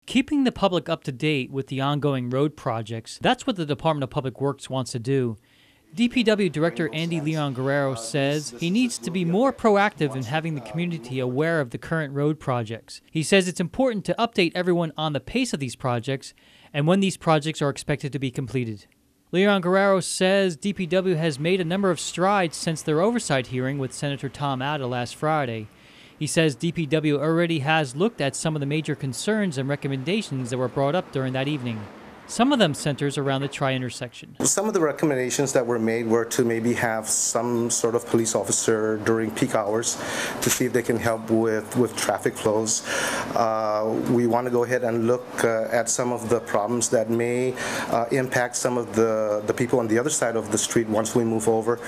Keeping the public up to date with the ongoing road projects, that's what the Department of Public Works wants to do. DPW Director Andy Leon Guerrero says he needs to be more proactive in having the community aware of the current road projects. He says it's important to update everyone on the pace of these projects and when these projects are expected to be completed. Leon Guerrero says DPW has made a number of strides since their oversight hearing with Senator Tom Atta last Friday. He says DPW already has looked at some of the major concerns and recommendations that were brought up during that evening. Some of them centers around the tri-intersection. Some of the recommendations that were made were to maybe have some sort of police officer during peak hours to see if they can help with traffic flows. We want to go ahead and look at some of the problems that may impact some of the people on the other side of the street once we move over,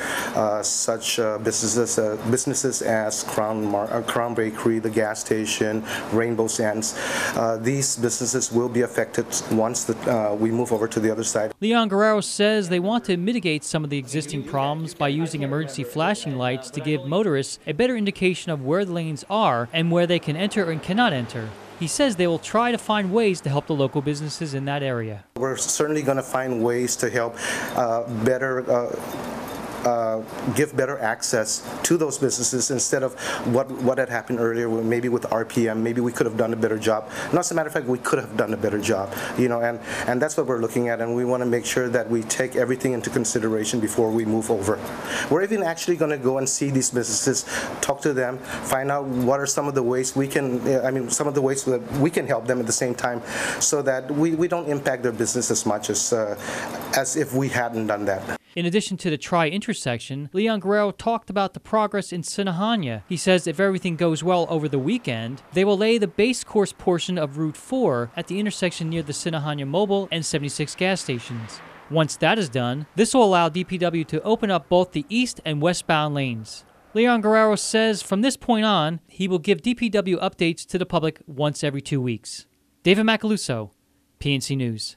such businesses as Crown Bakery, the gas station, Rainbow Sands. These businesses will be affected once we move over to the other side. Leon Guerrero says they want to mitigate some of the existing problems by using emergency flashing lights to give motorists a better indication of where the lanes are and where they can enter and cannot enter. He says they will try to find ways to help the local businesses in that area. We're certainly going to find ways to help give better access to those businesses instead of what had happened earlier, maybe with RPM. Maybe we could have done a better job. And as a matter of fact, we could have done a better job, and that's what we're looking at, and we want to make sure that we take everything into consideration before we move over. We're even actually going to go and see these businesses, talk to them, find out what are some of the ways we can, some of the ways that we can help them at the same time so that we don't impact their business as much as if we hadn't done that. In addition to the tri-intersection, Leon Guerrero talked about the progress in Sinahanya. He says if everything goes well over the weekend, they will lay the base course portion of Route 4 at the intersection near the Sinahanya Mobile and 76 gas stations. Once that is done, this will allow DPW to open up both the east and westbound lanes. Leon Guerrero says from this point on, he will give DPW updates to the public once every 2 weeks. David Macaluso, PNC News.